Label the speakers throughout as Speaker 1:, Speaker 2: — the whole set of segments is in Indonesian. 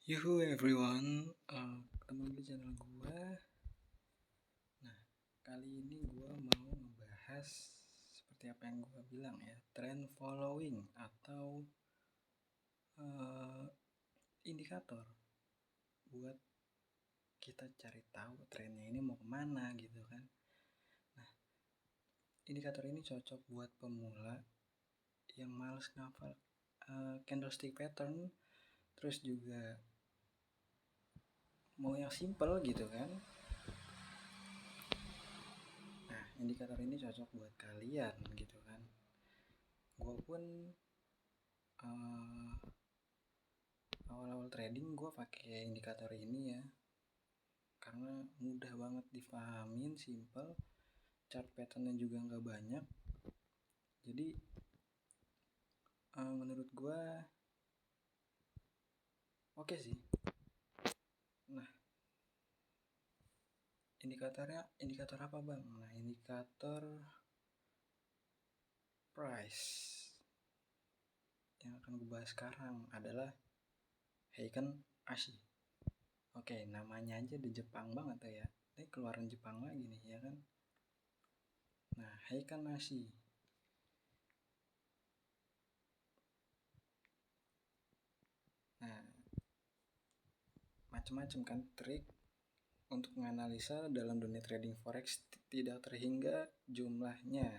Speaker 1: Yuhu everyone, ketemu di channel gue. Nah, kali ini gue mau ngebahas seperti apa yang gue bilang ya, trend following atau indikator buat kita cari tahu trennya ini mau kemana gitu kan. Nah, indikator ini cocok buat pemula yang males ngafal candlestick pattern, terus juga mau yang simple gitu kan. Nah, indikator ini cocok buat kalian gitu kan. Gue pun awal-awal trading gue pakai indikator ini ya, karena mudah banget dipahamin, simple, chart patternnya juga nggak banyak. Jadi menurut gue oke sih. Nah, indikator apa bang? Nah, indikator price yang akan gue bahas sekarang adalah Heiken Ashi. Oke, namanya aja di Jepang banget ya. Ini keluaran Jepang lagi nih ya kan. Nah, Heiken Ashi. Nah, macam-macam kan trik untuk menganalisa dalam dunia trading forex, tidak terhingga jumlahnya.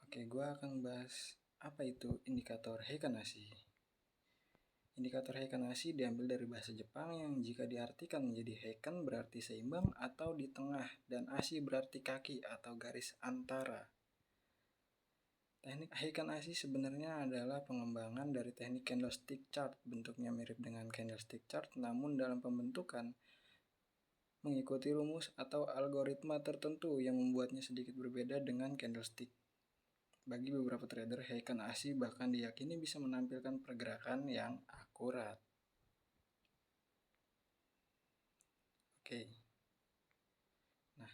Speaker 1: Oke, gue akan bahas apa itu indikator Heiken Ashi. Indikator Heiken Ashi diambil dari bahasa Jepang yang jika diartikan menjadi Heiken berarti seimbang atau di tengah, dan Ashi berarti kaki atau garis antara. Teknik Heiken Ashi sebenarnya adalah pengembangan dari teknik candlestick chart. Bentuknya mirip dengan candlestick chart, namun dalam pembentukan mengikuti rumus atau algoritma tertentu yang membuatnya sedikit berbeda dengan candlestick. Bagi beberapa trader, Heiken Ashi bahkan diyakini bisa menampilkan pergerakan yang akurat. Oke. Nah,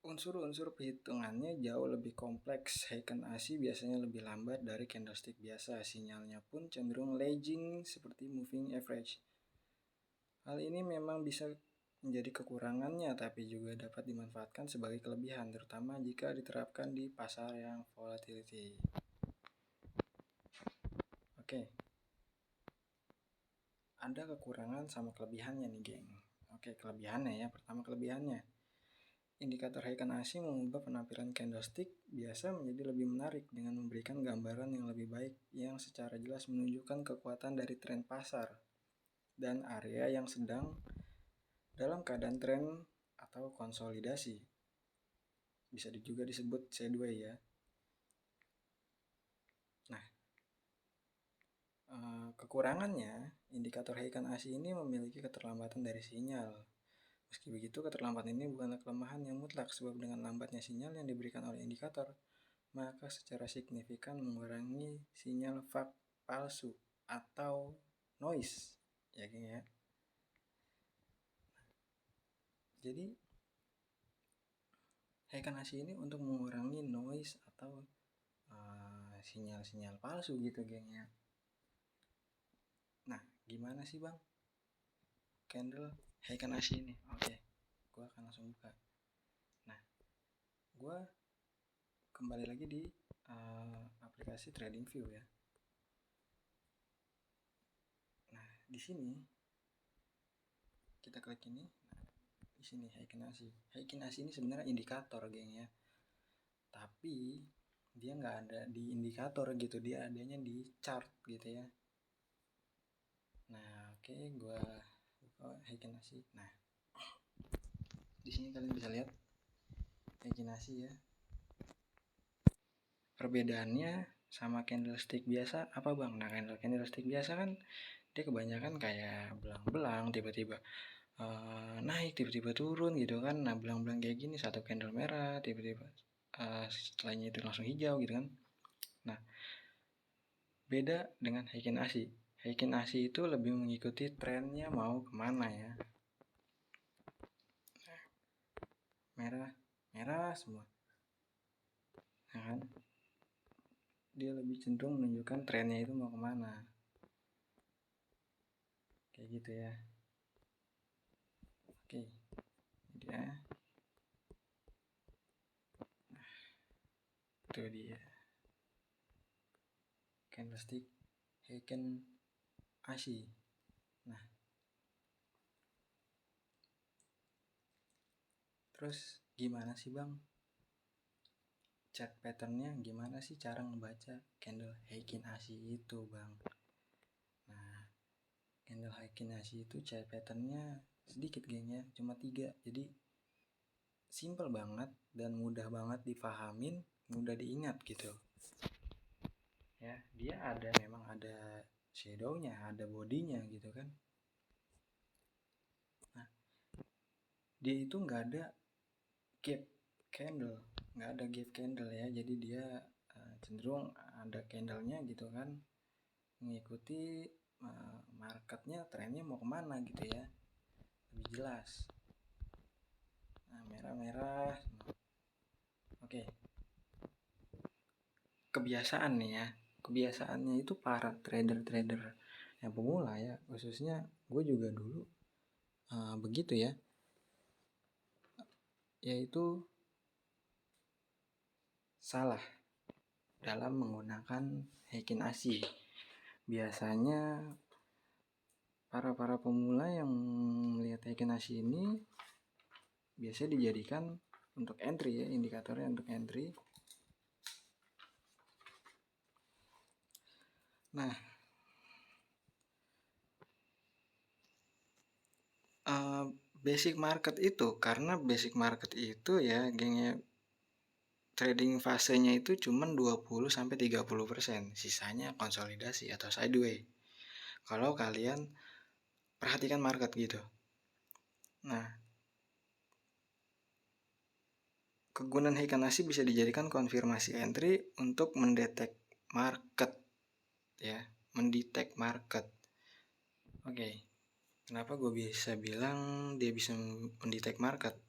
Speaker 1: unsur-unsur perhitungannya jauh lebih kompleks. Heiken Ashi biasanya lebih lambat dari candlestick biasa. Sinyalnya pun cenderung lagging seperti moving average. Hal ini memang bisa menjadi kekurangannya, tapi juga dapat dimanfaatkan sebagai kelebihan, terutama jika diterapkan di pasar yang volatility. Oke. Ada kekurangan sama kelebihannya nih, geng. Oke, kelebihannya ya. Pertama, kelebihannya. Indikator Heiken Ashi mengubah penampilan candlestick biasa menjadi lebih menarik dengan memberikan gambaran yang lebih baik yang secara jelas menunjukkan kekuatan dari tren pasar dan area yang sedang dalam keadaan tren atau konsolidasi. Bisa juga disebut sideways ya. Nah, kekurangannya, indikator Heiken Ashi ini memiliki keterlambatan dari sinyal. Meski begitu, keterlambatan ini bukanlah kelemahan yang mutlak, sebab dengan lambatnya sinyal yang diberikan oleh indikator, maka secara signifikan mengurangi sinyal fak palsu atau noise, ya geng ya. Jadi Heiken Ashi ini untuk mengurangi noise atau sinyal-sinyal palsu gitu geng ya. Nah, gimana sih bang candle Heiken Ashi ini? Oke, gue akan langsung buka. Nah, gue kembali lagi di aplikasi TradingView ya. Nah, di sini kita klik ini. Nah, di sini Heiken Ashi. Heiken Ashi ini sebenarnya indikator geng ya. Tapi dia nggak ada di indikator gitu, dia adanya di chart gitu ya. Nah, oke, gue buka Heiken Ashi. Nah, di sini kalian bisa lihat Heiken Ashi ya. Perbedaannya sama candlestick biasa apa bang? Nah, candlestick biasa kan dia kebanyakan kayak belang-belang, tiba-tiba naik, tiba-tiba turun gitu kan. Nah, belang-belang kayak gini, satu candle merah, tiba-tiba setelahnya itu langsung hijau gitu kan. Nah, beda dengan Heiken Ashi. Heiken Ashi itu lebih mengikuti trennya mau kemana ya. merah semua, ya kan? Dia lebih cenderung menunjukkan trennya itu mau kemana, kayak gitu ya. Oke, dia, itu dia candlestick Heiken Ashi. Nah, terus gimana sih bang chart patternnya, gimana sih cara ngebaca candle Heiken Ashi itu bang? Nah, candle Heiken Ashi itu chart patternnya sedikit geng ya, cuma 3. Jadi simple banget dan mudah banget dipahamin, mudah diingat gitu ya. Dia memang ada shadownya, ada bodinya gitu kan. Nah, dia itu nggak ada gap candle, nggak ada gap candle ya. Jadi dia cenderung ada candlenya gitu kan, mengikuti marketnya, trennya mau kemana gitu ya, lebih jelas. Nah, merah-merah. Oke, kebiasaan nih ya, kebiasaannya itu para trader-trader yang pemula ya, khususnya gue juga dulu begitu ya, yaitu salah dalam menggunakan Heiken Ashi. Biasanya para pemula yang melihat Heiken Ashi ini biasanya dijadikan untuk entry ya, indikatornya untuk entry. Nah, basic market itu, karena basic market itu ya gengnya, trading fasenya itu cuma 20-30%, sisanya konsolidasi atau sideway. Kalau kalian perhatikan market gitu. Nah, kegunaan Heiken Ashi bisa dijadikan konfirmasi entry untuk mendetek market ya, mendetek market. Oke. Kenapa gue bisa bilang dia bisa mendetek market?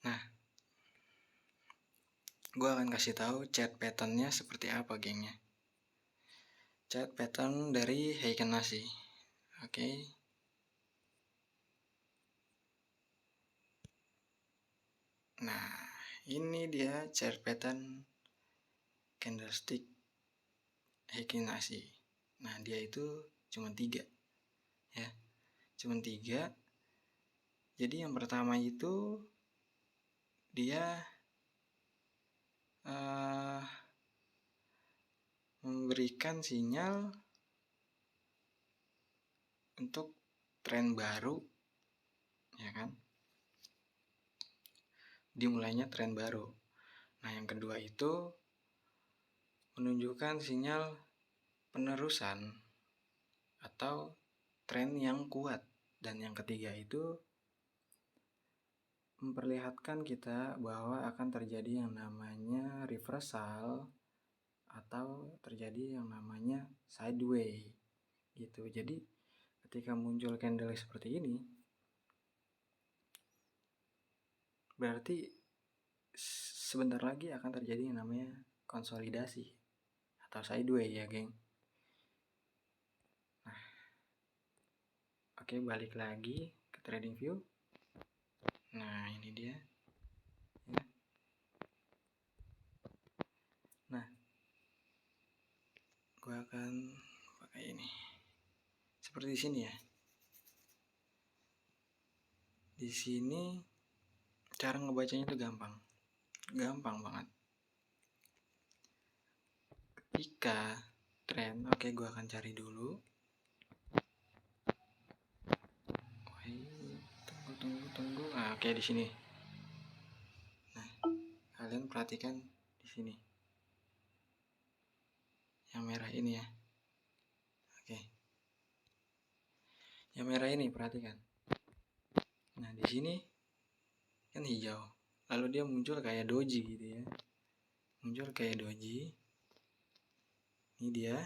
Speaker 1: Nah, gue akan kasih tahu chart patternnya seperti apa gengnya. Chart pattern dari Heiken Ashi. Oke. Nah, ini dia chart pattern candlestick Heiken Ashi. Nah, dia itu cuma 3 ya, cuma 3. Jadi yang pertama itu dia memberikan sinyal untuk tren baru, ya kan? Dimulainya tren baru. Nah, yang kedua itu menunjukkan sinyal penerusan atau tren yang kuat. Dan yang ketiga itu memperlihatkan kita bahwa akan terjadi yang namanya reversal atau terjadi yang namanya sideway gitu. Jadi ketika muncul candle seperti ini, berarti sebentar lagi akan terjadi yang namanya konsolidasi atau sideway ya geng. Nah, oke, balik lagi ke trading view. Nah, ini dia ya. Nah, gue akan pakai ini seperti di sini ya. Di sini cara ngebacanya itu gampang banget. Ketika tren, oke, gue akan cari dulu. Tunggu. Nah, oke, di sini. Nah, kalian perhatikan di sini. Yang merah ini ya. Oke. Yang merah ini perhatikan. Nah, di sini kan hijau. Lalu dia muncul kayak doji gitu ya. Muncul kayak doji. Ini dia.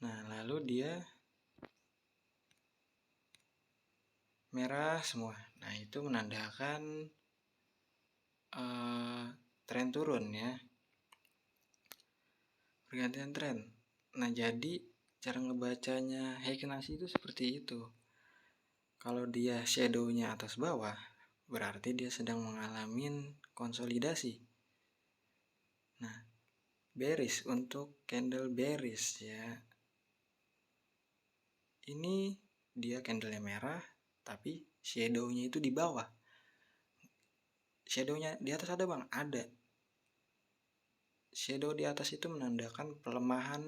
Speaker 1: Nah, lalu dia merah semua. Nah, itu menandakan tren turun ya, pergantian tren. Nah, jadi cara ngebacanya Heiken Ashi itu seperti itu. Kalau dia shadow-nya atas bawah, berarti dia sedang mengalami konsolidasi. Nah, bearish untuk candle bearish ya. Ini dia candlenya merah, tapi shadow-nya itu di bawah. Shadow-nya di atas ada bang? Ada. Shadow di atas itu menandakan pelemahan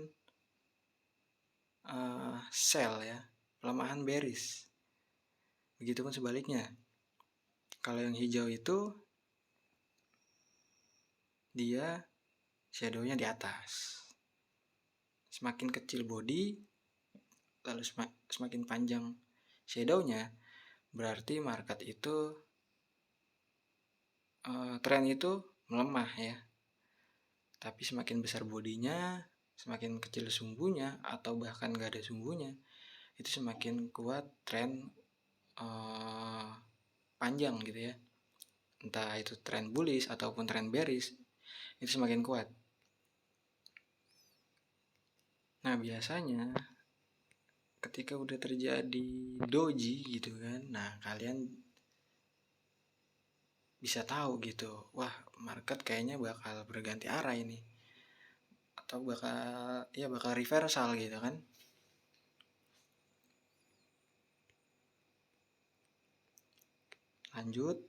Speaker 1: sell ya, pelemahan bearish. Begitupun sebaliknya. Kalau yang hijau itu dia shadow-nya di atas. Semakin kecil body, lalu semakin panjang shadow-nya, berarti market itu tren itu melemah ya. Tapi semakin besar bodinya, semakin kecil sumbunya, atau bahkan gak ada sumbunya, itu semakin kuat tren panjang gitu ya. Entah itu tren bullish ataupun tren bearish, itu semakin kuat. Nah, biasanya ketika udah terjadi doji gitu kan, nah kalian bisa tahu gitu, wah market kayaknya bakal berganti arah ini, atau bakal reversal gitu kan. Lanjut.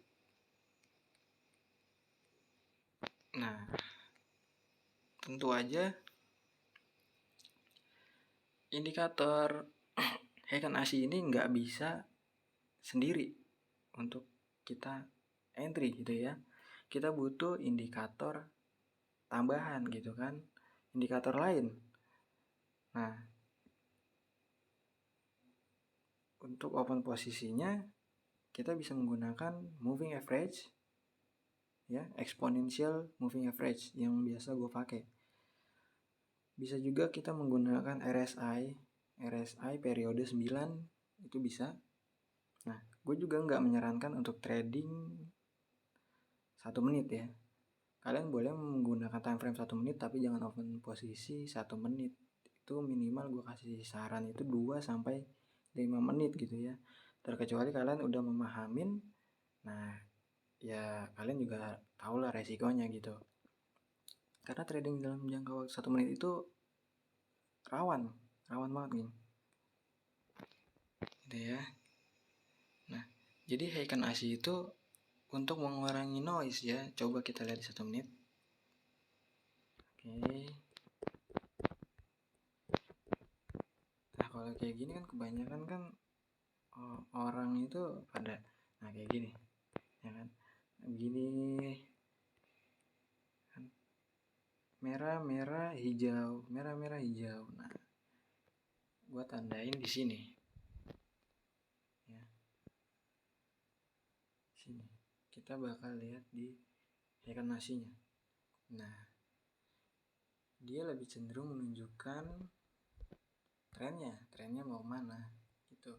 Speaker 1: Nah, tentu aja indikator Heiken Ashi ini nggak bisa sendiri untuk kita entry gitu ya. Kita butuh indikator tambahan gitu kan, indikator lain. Nah, untuk open posisinya kita bisa menggunakan moving average ya, exponential moving average yang biasa gue pakai. Bisa juga kita menggunakan RSI periode 9, itu bisa. Nah, gue juga nggak menyarankan untuk trading 1 menit ya. Kalian boleh menggunakan time frame 1 menit, tapi jangan open posisi 1 menit. Itu minimal gue kasih saran itu 2-5 menit gitu ya. Terkecuali kalian udah memahamin, nah ya kalian juga tahu lah resikonya gitu. Karena trading dalam jangka waktu 1 menit itu rawan banget nih. Gitu ya. Nah, jadi Heiken Ashi itu untuk mengurangi noise ya. Coba kita lihat di 1 menit. Oke. Nah, kalau kayak gini kan kebanyakan kan orang itu pada kayak gini. Ya kan? Begini kan. Merah, hijau, merah, hijau. Nah, gua tandain di sini. Ya. Sini. Kita bakal lihat di Heiken Ashi-nya. Nah, dia lebih cenderung menunjukkan trennya mau kemana gitu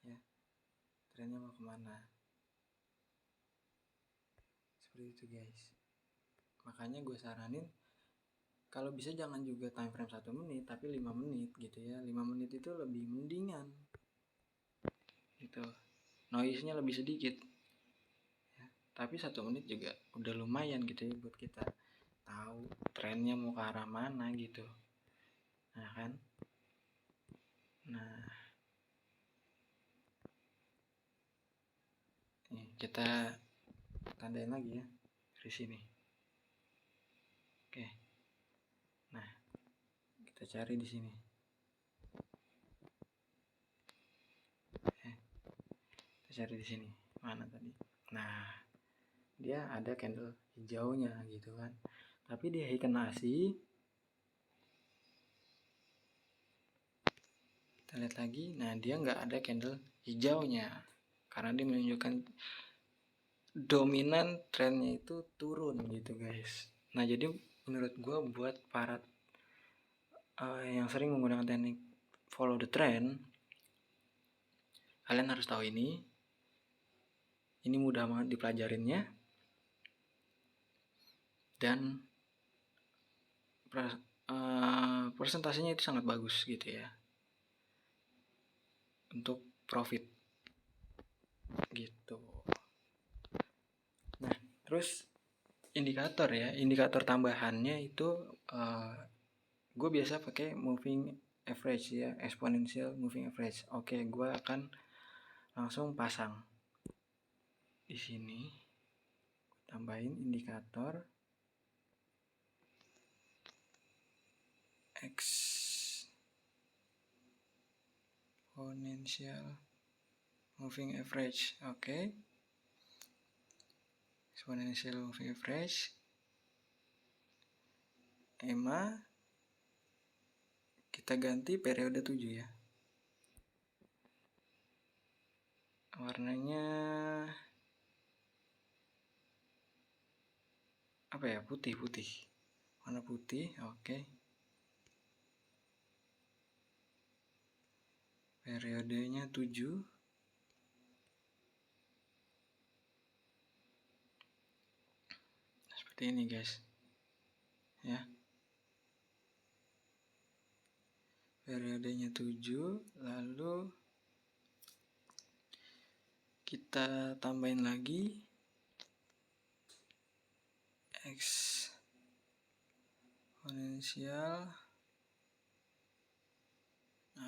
Speaker 1: ya, trennya mau kemana seperti itu guys. Makanya gue saranin kalau bisa jangan juga time frame 1 menit tapi 5 menit gitu ya. 5 menit itu lebih mendingan gitu, noise-nya lebih sedikit ya. Tapi 1 menit juga udah lumayan gitu ya buat kita tahu trennya mau ke arah mana gitu. Nah kan, nah nih kita tandain lagi ya dari sini. Oke, nah kita cari di sini. Kita cari di sini. Mana tadi? Nah, dia ada candle hijaunya gitu kan. Tapi di Heiken Ashi kita lihat lagi. Nah, dia nggak ada candle hijaunya karena dia menunjukkan dominan trennya itu turun gitu guys. Nah, jadi menurut gue buat para yang sering menggunakan teknik follow the trend, Kalian harus tahu ini mudah banget dipelajarinnya, dan persentasenya itu sangat bagus gitu ya untuk profit gitu. Nah, terus indikator tambahannya itu gue biasa pakai moving average ya, exponential moving average. Oke, gue akan langsung pasang di sini, tambahin indikator exponential moving average. Oke, exponential moving average, EMA, kita ganti periode 7 ya. Warnanya apa ya? Putih. Warna putih, oke. Periodenya 7. Seperti ini guys. Ya. Periodenya 7, lalu kita tambahin lagi exponential.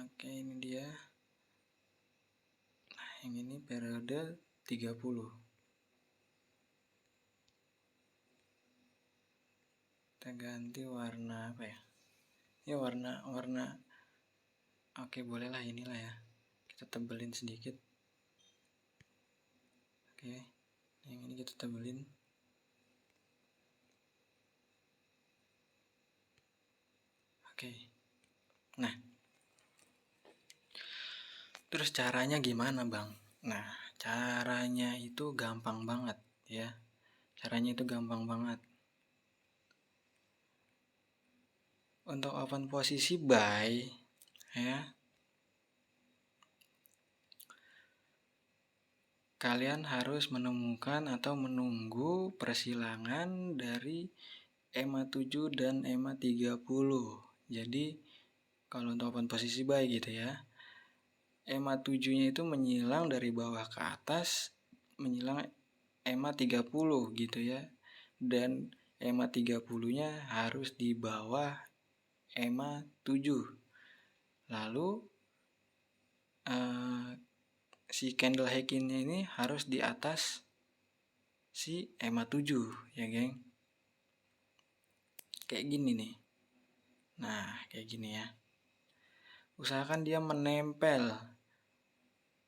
Speaker 1: Oke, ini dia. Nah, yang ini periode 30. Kita ganti warna apa ya? Ya warna oke, bolehlah inilah ya. Kita tebelin sedikit. Oke. Yang ini kita tebelin. Oke. Nah, terus caranya gimana, Bang? Nah, caranya itu gampang banget ya. Caranya itu gampang banget. Untuk open posisi buy ya, kalian harus menemukan atau menunggu persilangan dari EMA 7 dan EMA 30. Jadi kalau untuk open posisi buy gitu ya, EMA 7-nya itu menyilang dari bawah ke atas, menyilang EMA 30 gitu ya. Dan EMA 30-nya harus di bawah EMA 7. Lalu si candle hacking ini harus di atas si EMA 7 ya geng. Kayak gini nih. Nah, kayak gini ya. Usahakan dia menempel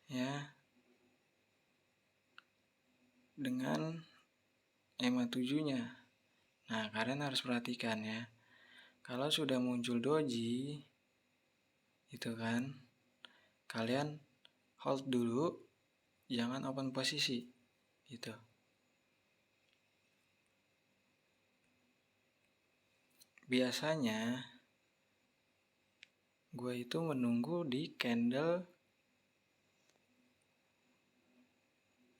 Speaker 1: ya dengan EMA 7-nya. Nah, kalian harus perhatikan ya. Kalau sudah muncul doji itu kan, kalian hold dulu, jangan open posisi gitu. Biasanya gue itu menunggu di candle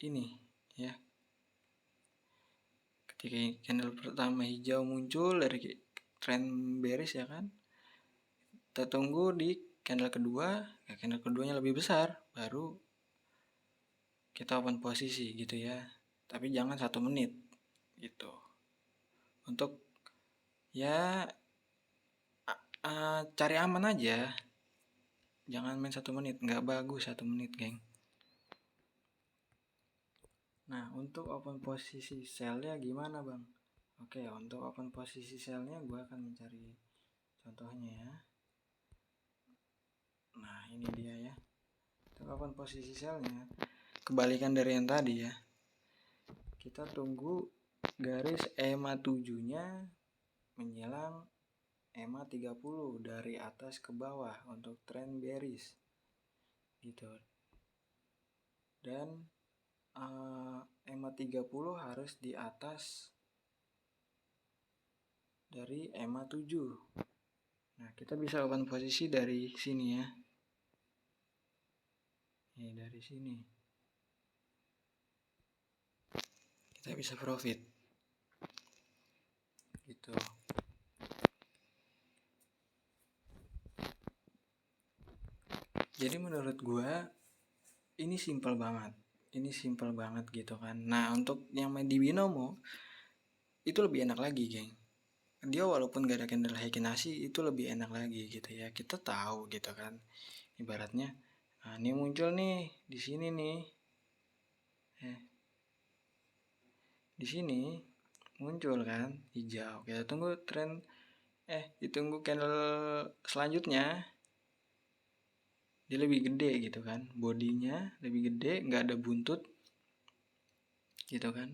Speaker 1: ini ya. Ketika candle pertama hijau muncul dari trend bearish ya kan, kita tunggu di candle kedua, ya candle keduanya lebih besar, baru kita open posisi gitu ya. Tapi jangan 1 menit gitu. Untuk ya cari aman aja, jangan main 1 menit, nggak bagus 1 menit geng. Nah, untuk open posisi sell-nya gimana bang? Oke, untuk open posisi sell-nya gue akan mencari contohnya ya. Nah, ini dia ya. Untuk open posisi sell-nya kebalikan dari yang tadi ya. Kita tunggu garis EMA 7-nya menyilang EMA 30 dari atas ke bawah untuk trend bearish gitu. Dan EMA 30 harus di atas dari EMA 7. Nah, kita bisa open posisi dari sini ya. Ini dari sini kita bisa profit gitu. Jadi menurut gua ini simple banget gitu kan. Nah, untuk yang main di binomo itu lebih enak lagi, geng. Dia walaupun gak ada candle Heikin-Ashi itu lebih enak lagi gitu ya. Kita tahu gitu kan, ibaratnya ini muncul nih di sini nih, di sini muncul kan hijau. Kita tunggu tren, ditunggu candle selanjutnya dia lebih gede gitu kan, bodinya lebih gede, nggak ada buntut gitu kan,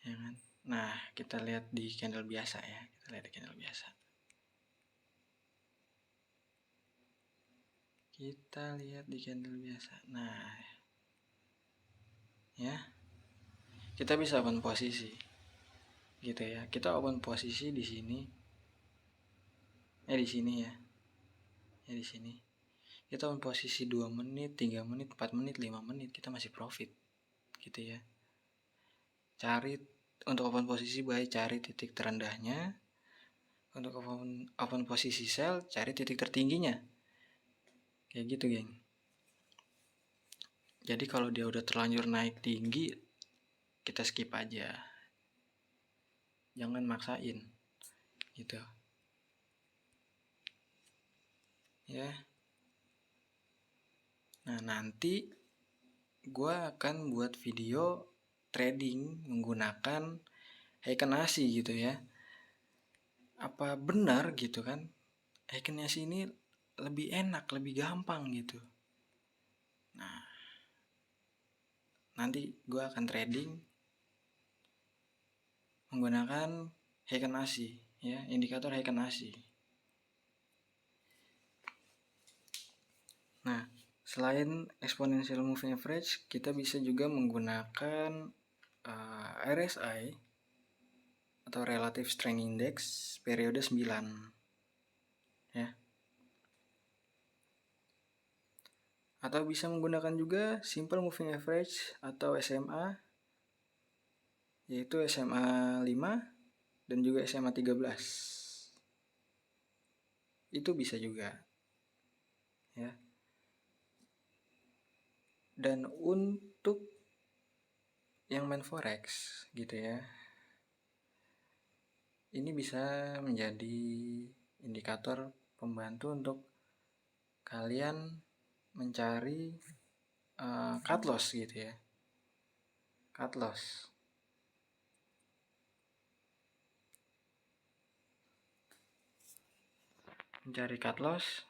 Speaker 1: ya kan. Nah, kita lihat di candle biasa ya, kita lihat di candle biasa. Kita lihat di candle biasa. Nah, ya, kita bisa open posisi, gitu ya. Kita open posisi di sini, di sini ya, di sini. Kita open posisi 2 menit, 3 menit, 4 menit, 5 menit, kita masih profit, gitu ya. Cari untuk open posisi baik cari titik terendahnya, untuk open posisi sell cari titik tertingginya, kayak gitu, geng. Jadi kalau dia udah terlanjur naik tinggi, kita skip aja, jangan maksain gitu ya. Nah, nanti gue akan buat video trading menggunakan Heikin-Ashi gitu ya. Apa benar gitu kan, Heikin-Ashi ini lebih enak, lebih gampang gitu. Nah, nanti gue akan trading menggunakan Heikin-Ashi ya, indikator Heikin-Ashi. Nah, selain exponential moving average, kita bisa juga menggunakan RSI atau relative strength index periode 9 ya. Atau bisa menggunakan juga simple moving average atau SMA, yaitu SMA 5 dan juga SMA 13. Itu bisa juga ya. Dan untuk yang main forex gitu ya, ini bisa menjadi indikator pembantu untuk kalian mencari cut loss gitu ya. Cut loss. Mencari cut loss